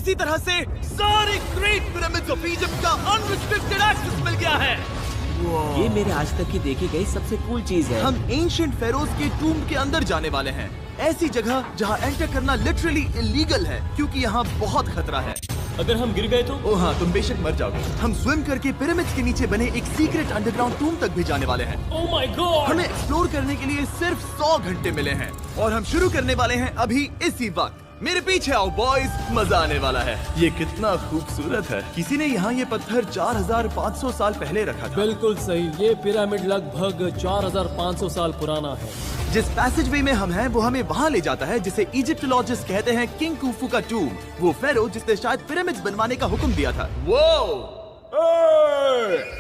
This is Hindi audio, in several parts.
इसी तरह से सारे ग्रेट पिरामिड्स ऑफ इजिप्ट का अनरिस्ट्रिक्टेड एक्सेस मिल गया है। ये मेरे आज तक की देखी गई सबसे कूल चीज है। हम एंशिएंट फेरोज के टूम के अंदर जाने वाले हैं, ऐसी जगह जहाँ एंटर करना लिटरली इलीगल है क्योंकि यहाँ बहुत खतरा है। अगर हम गिर गए तो? ओ हाँ, तुम बेशक मर जाओगे। हम स्विम करके पिरामिड्स के नीचे बने एक सीक्रेट अंडरग्राउंड टूम तक भी जाने वाले हैं। Oh my God! हमें एक्सप्लोर करने के लिए सिर्फ 100 घंटे मिले हैं और हम शुरू करने वाले हैं अभी इसी वक्त। मेरे पीछे आओ बॉयज, मजा आने वाला है। ये कितना खूबसूरत है। किसी ने यहाँ ये पत्थर 4500 साल पहले रखा था। बिल्कुल सही, ये पिरामिड लगभग 4500 साल पुराना है। जिस पैसेजवे में हम हैं वो हमें वहाँ ले जाता है जिसे इजिप्टोलॉजिस्ट कहते हैं किंग कुफू का टूम, वो फेरो जिसने शायद पिरामिड्स बनवाने का हुक्म दिया था।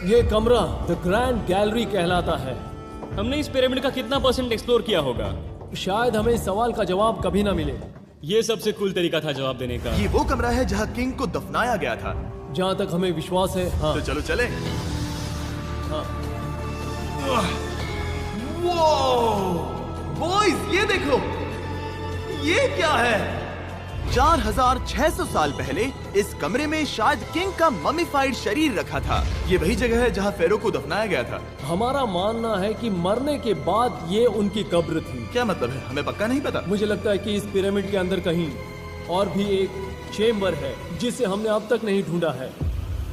ये कमरा द ग्रैंड गैलरी कहलाता है। हमने इस पिरामिड का कितना % एक्सप्लोर किया होगा? शायद हमें इस सवाल का जवाब कभी ना मिले। ये सबसे कूल तरीका था जवाब देने का। ये वो कमरा है जहाँ किंग को दफनाया गया था। जहाँ तक हमें विश्वास है। हाँ। तो चलो चले। हाँ। बॉयज ये देखो, ये क्या है? 4600 साल पहले इस कमरे में शायद किंग का ममीफाइड शरीर रखा था। ये वही जगह है जहाँ फेरो को दफनाया गया था। हमारा मानना है कि मरने के बाद ये उनकी कब्र थी। क्या मतलब है? हमें पक्का नहीं पता। मुझे लगता है कि इस पिरामिड के अंदर कहीं और भी एक चेम्बर है जिसे हमने अब तक नहीं ढूंढा है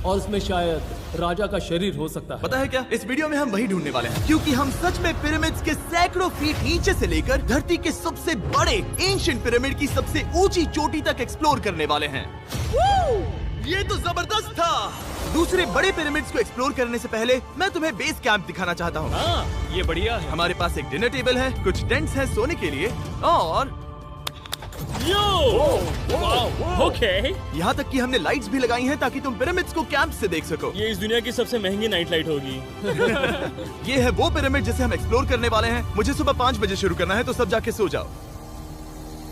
और उसमें शायद राजा का शरीर हो सकता है। पता है क्या, इस वीडियो में हम वही ढूंढने वाले हैं क्योंकि हम सच में पिरामिड्स के सैकड़ों फीट नीचे से लेकर धरती के सबसे बड़े एंशिएंट पिरामिड की सबसे ऊंची चोटी तक एक्सप्लोर करने वाले हैं। ये तो जबरदस्त था। दूसरे बड़े पिरामिड्स को एक्सप्लोर करने से पहले मैं तुम्हें बेस कैंप दिखाना चाहता हूँ। हाँ, ये बढ़िया है। हमारे पास एक डिनर टेबल है, कुछ टेंट्स हैं सोने के लिए और ओके। यहाँ तक कि हमने लाइट्स भी लगाई हैं ताकि तुम पिरामिड्स को कैंप से देख सको। ये इस दुनिया की सबसे महंगी नाइट लाइट होगी। ये है वो पिरामिड जिसे हम एक्सप्लोर करने वाले हैं। मुझे सुबह 5 बजे शुरू करना है तो सब जाके सो जाओ।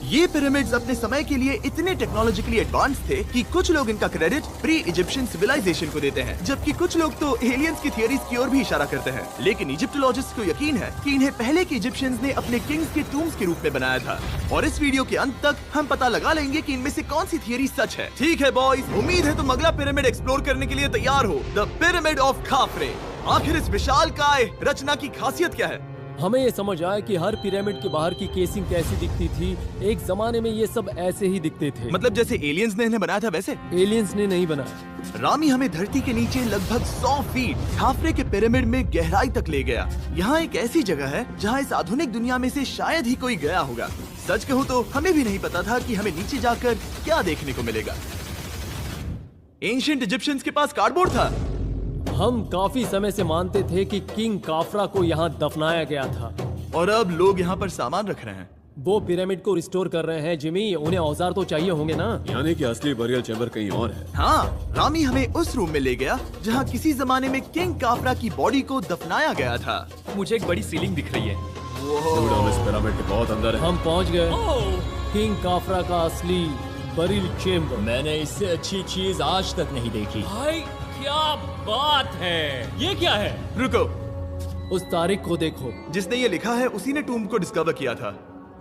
ये पिरामिड्स अपने समय के लिए इतने टेक्नोलॉजिकली एडवांस थे कि कुछ लोग इनका क्रेडिट प्री इजिप्शियन सिविलाइजेशन को देते हैं, जबकि कुछ लोग तो एलियंस की थियरीज की ओर भी इशारा करते हैं। लेकिन इजिप्टोलॉजिस्ट को यकीन है कि इन्हें पहले के इजिप्शियंस ने अपने किंग्स के टूम्स के रूप में बनाया था। और इस वीडियो के अंत तक हम पता लगा लेंगे कि इनमें से कौन सी थियरी सच है। ठीक है बॉयज, उम्मीद है तुम अगला पिरामिड एक्सप्लोर करने के लिए तैयार हो, द पिरामिड ऑफ खाफरे। आखिर इस विशालकाय रचना की खासियत क्या है? हमें ये समझ आया कि हर पिरामिड के बाहर की केसिंग कैसी दिखती थी। एक जमाने में ये सब ऐसे ही दिखते थे। मतलब जैसे एलियंस ने इन्हें बनाया था वैसे? एलियंस ने नहीं बनाया। रामी हमें धरती के नीचे लगभग 100 फीट खाफरे के पिरामिड में गहराई तक ले गया। यहाँ एक ऐसी जगह है जहाँ इस आधुनिक दुनिया में से शायद ही कोई गया होगा। सच कहूँ तो हमें भी नहीं पता था कि हमें नीचे जाकर क्या देखने को मिलेगा। एंशिएंट इजिप्शियंस के पास कार्डबोर्ड था। हम काफी समय से मानते थे कि किंग काफरा को यहाँ दफनाया गया था और अब लोग यहाँ पर सामान रख रहे हैं। वो पिरामिड को रिस्टोर कर रहे हैं। जिमी, उन्हें औजार तो चाहिए होंगे ना? यानी कि असली बरियल चैम्बर कहीं और है। हाँ, रामी हमें उस रूम में ले गया जहाँ किसी जमाने में किंग काफरा की बॉडी को दफनाया गया था। मुझे एक बड़ी सीलिंग दिख रही है। हम इस पिरामिड के बहुत अंदर है। हम पहुँच गए किंग काफरा का असली बरियल चेम्बर। मैंने इससे अच्छी चीज आज तक नहीं देखी। भाई क्या बात है! ये क्या है? रुको, उस तारीख को देखो। जिसने ये लिखा है उसी ने टूम को डिस्कवर किया था।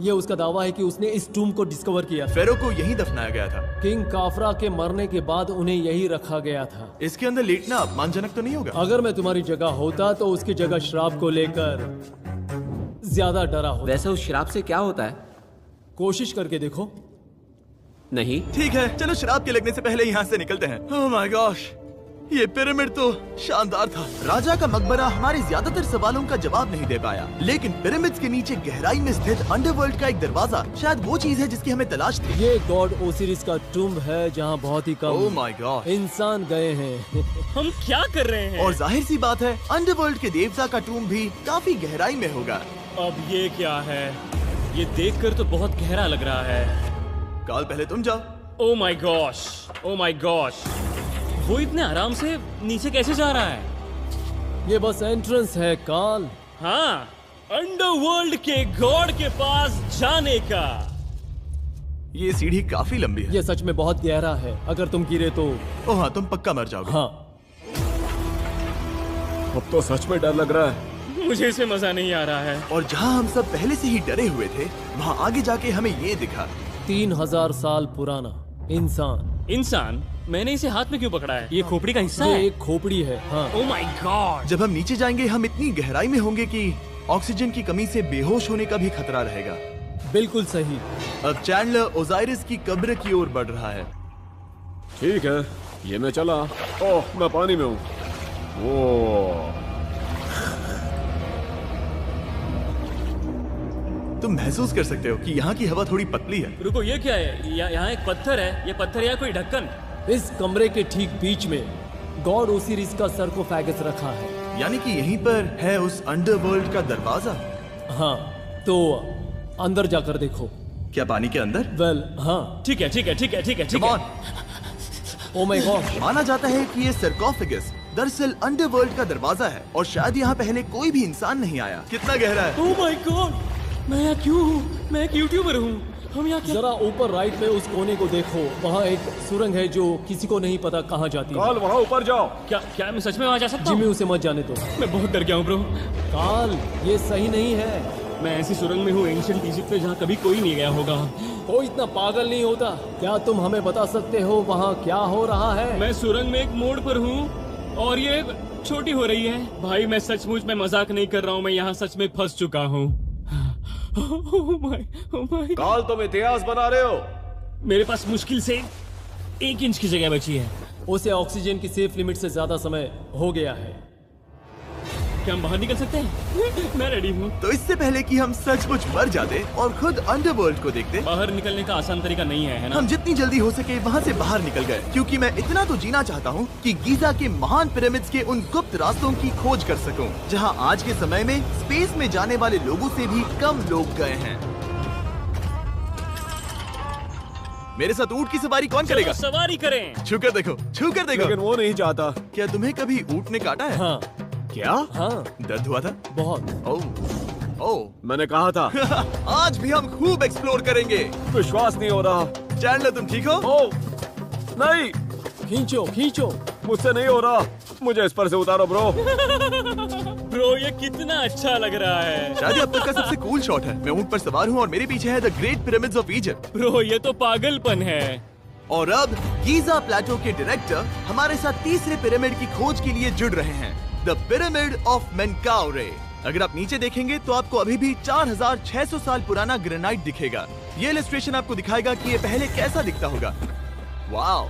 ये उसका दावा है कि उसने इस टूम को डिस्कवर किया था। फेरो को यहीं दफनाया गया था। किंग काफरा के मरने के बाद उन्हें यही रखा गया था। इसके अंदर लेटना अपमानजनक तो नहीं होगा? अगर मैं तुम्हारी जगह होता तो उसकी जगह शराब को लेकर ज्यादा डरा होता। वैसे उस शराब से क्या होता है? कोशिश करके देखो। नहीं। ठीक है, चलो शराब के लगने से पहले यहाँ से निकलते हैं। ओह माय गॉश, ये पिरामिड तो शानदार था। राजा का मकबरा हमारे ज्यादातर सवालों का जवाब नहीं दे पाया, लेकिन पिरामिड्स के नीचे गहराई में स्थित अंडरवर्ल्ड का एक दरवाजा शायद वो चीज है जिसकी हमें तलाश थी। ये गॉड ओसिरिस का टूम्ब है जहाँ बहुत ही ओह कम माय गॉड इंसान गए हैं। हम क्या कर रहे हैं? और जाहिर सी बात है अंडरवर्ल्ड के देवता का टूम्ब भी काफी गहराई में होगा। अब ये क्या है? ये देखकर तो बहुत गहरा लग रहा है। काल, पहले तुम जाओ। Oh my gosh, oh my gosh, वो इतने आराम से नीचे कैसे जा रहा है? ये बस एंट्रेंस है काल। हाँ, अंडरवर्ल्ड के गॉड के पास जाने का। ये सीढ़ी काफी लंबी है। ये सच में बहुत गहरा है। अगर तुम गिरे तो ओह हाँ, तुम पक्का मर जाओगे। हाँ। अब तो सच में डर लग रहा है। मुझे इसमें मजा नहीं आ रहा है। और जहाँ हम सब पहले से ही डरे हुए थे, वहाँ आगे जाके हमें ये दिखा। 3000 साल पुराना इंसान इंसान, मैंने इसे हाथ में क्यों पकड़ा है? ये खोपड़ी का हिस्सा ये है? एक खोपड़ी है। हाँ, ओह माय गॉड। जब हम नीचे जाएंगे हम इतनी गहराई में होंगे कि ऑक्सीजन की कमी से बेहोश होने का भी खतरा रहेगा। बिल्कुल सही। अब चैंडलर ओजाइरिस की कब्र की ओर बढ़ रहा है। ठीक है, ये मैं चला। ओह, मैं पानी में हूँ। वो तुम महसूस कर सकते हो कि यहाँ की हवा थोड़ी पतली है। रुको, ये क्या है? यहाँ एक पत्थर है। ये पत्थर या कोई ढक्कन? इस कमरे के ठीक बीच में गॉड ओसिरिस का सरकोफेगस रखा है। यानी कि यहीं पर है उस अंडरवर्ल्ड का दरवाजा। हाँ, तो अंदर जाकर देखो। क्या पानी के अंदर? वेल, हाँ। ठीक है, ठीक है, ठीक है, ठीक है, ठीक Come है। on। Oh my God. माना जाता है कि ये सरकोफेगस दरअसल अंडरवर्ल्ड का दरवाजा है और शायद यहाँ पहले कोई भी इंसान नहीं आया। कितना गहरा है? ओह माय गॉड, मैं यहाँ क्यों हूँ? मैं एक यूट्यूबर हूँ। हम यहाँ क्या? जरा ऊपर राइट में उस कोने को देखो, वहाँ एक सुरंग है जो किसी को नहीं पता कहाँ जाती है। काल, वहाँ ऊपर जाओ। क्या मैं सच में वहाँ जा सकता जिमी, हूँ? उसे मत जाने दो। मैं बहुत डर गया हूँ ब्रो। काल, ये सही नहीं है। मैं ऐसी सुरंग में हूँ एंशिएंट इजिप्ट में जहाँ कभी कोई नहीं गया होगा। कोई इतना पागल नहीं होता। क्या तुम हमें बता सकते हो वहाँ क्या हो रहा है? मैं सुरंग में एक मोड़ पर हूँ और ये छोटी हो रही है। भाई मैं सचमुच में मजाक नहीं कर रहा हूँ, मैं यहाँ सच में फंस चुका हूँ। Oh my. काल, तुम इतिहास बना रहे हो। मेरे पास मुश्किल से 1 इंच की जगह बची है। उसे ऑक्सीजन की सेफ लिमिट से ज्यादा समय हो गया है। क्या हम बाहर निकल सकते हैं? मैं रेडी हूँ। तो इससे पहले कि हम सचमुच मर जाते और खुद अंडरवर्ल्ड को देखते, बाहर निकलने का आसान तरीका नहीं है ना? हम जितनी जल्दी हो सके वहाँ से बाहर निकल गए, क्योंकि मैं इतना तो जीना चाहता हूँ कि गीजा के महान पिरामिड्स के उन गुप्त रास्तों की खोज कर सकूं, जहाँ आज के समय में स्पेस में जाने वाले लोगों से भी कम लोग गए हैं। मेरे साथ ऊंट की सवारी कौन करेगा? चलो सवारी करें। छूकर देखो, छूकर देखो। लेकिन वो नहीं चाहता। क्या तुम्हें कभी ऊंट ने काटा है? हाँ, क्या? हाँ, दर्द हुआ था? बहुत। ओह मैंने कहा था। आज भी हम खूब एक्सप्लोर करेंगे। विश्वास नहीं हो रहा। चैंडलर, तुम ठीक हो? ओह, नहीं, खींचो, खींचो। मुझसे नहीं हो रहा। मुझे इस पर से उतारो ब्रो। ब्रो ये कितना अच्छा लग रहा है। शायद ये अब तक का सबसे कूल शॉट है। मैं ऊंट पर सवार हूँ और मेरे पीछे है the great pyramids of Egypt. Bro ये तो पागलपन है। और अब गीजा प्लेटो के डायरेक्टर हमारे साथ तीसरे पिरामिड की खोज के लिए जुड़ रहे हैं, द पिरामिड ऑफ मेनकाउरे। अगर आप नीचे देखेंगे तो आपको अभी भी 4600 साल पुराना ग्रेनाइट दिखेगा। ये इलस्ट्रेशन आपको दिखाएगा कि ये पहले कैसा दिखता होगा। वाओ!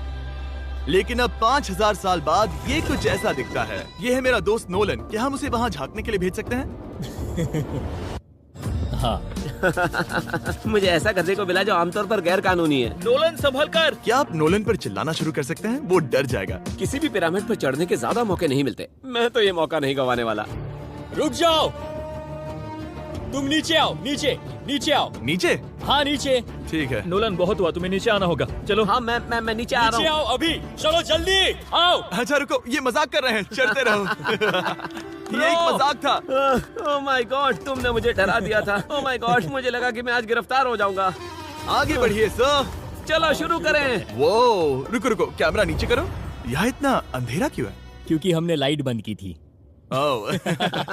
लेकिन अब 5000 साल बाद ये कुछ ऐसा दिखता है। ये है मेरा दोस्त नोलन। क्या हम उसे वहाँ झांकने के लिए भेज सकते हैं? मुझे ऐसा करने को मिला जो आमतौर पर गैर कानूनी है। नोलन संभल कर। क्या आप नोलन पर चिल्लाना शुरू कर सकते हैं? वो डर जाएगा। किसी भी पिरामिड पर चढ़ने के ज्यादा मौके नहीं मिलते। मैं तो ये मौका नहीं गंवाने वाला। रुक जाओ, तुम नीचे आओ। नीचे नीचे आओ। नीचे? हाँ नीचे। ठीक है। नोलन बहुत हुआ, तुम्हें नीचे आना होगा। चलो। हाँ, मैं नीचे आ नीचे रहा हूँ। आओ अभी, चलो जल्दी आओ। अच्छा रुको, ये मजाक कर रहे हैं। चढ़ते रहो। ये एक मजाक था। ओह माय गॉड, तुमने मुझे डरा दिया था। ओह माय गॉड, मुझे लगा कि मैं आज गिरफ्तार हो जाऊंगा। आगे बढ़िए सर। चलो शुरू करें। वो रुको रुको, कैमरा नीचे करो। यहाँ इतना अंधेरा क्यों है? क्योंकि हमने लाइट बंद की थी। ओह,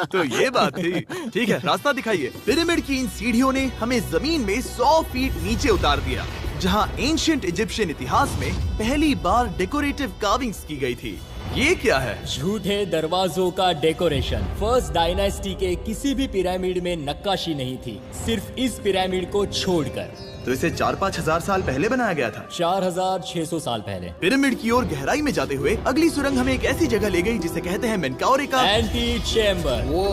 तो ये बात थी। ठीक है, रास्ता दिखाइए। पिरामिड की इन सीढ़ियों ने हमें जमीन में 100 फीट नीचे उतार दिया, जहाँ एंशिएंट इजिप्शियन इतिहास में पहली बार डेकोरेटिव कार्विंग्स की गई थी। ये क्या है? झूठे दरवाजों का डेकोरेशन। फर्स्ट डायनेस्टी के किसी भी पिरामिड में नक्काशी नहीं थी, सिर्फ इस पिरामिड को छोड़कर। तो इसे 4-5 हजार साल पहले बनाया गया था। 4600 साल पहले। पिरामिड की ओर गहराई में जाते हुए अगली सुरंग हमें एक ऐसी जगह ले गई जिसे कहते हैं मेनकाउरे का एंटी चेम्बर। वो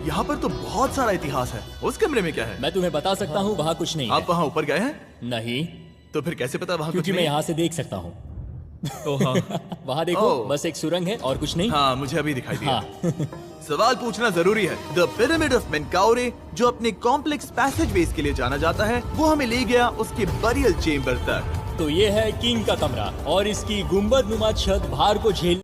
यहाँ पर तो बहुत सारा इतिहास है। उस कमरे में क्या है? मैं तुम्हें बता सकता हूँ, वहाँ कुछ नहीं आप है। वहाँ ऊपर गए हैं? नहीं, तो फिर कैसे पता वहाँ कुछ क्योंकि मैं नहीं? यहाँ से देख सकता हूँ। हाँ। वहाँ देखो, ओह। बस एक सुरंग है और कुछ नहीं। हाँ, मुझे अभी दिखाई दिया। हाँ। सवाल पूछना जरूरी है। द पिरामिड ऑफ मेनकाउरे, जो अपने कॉम्प्लेक्स पैसेजवेज के लिए जाना जाता है, वो हमें ले गया उसके बरियल चेम्बर तक। तो ये है किंग का कमरा और इसकी गुंबद नुमा छत भार को झेल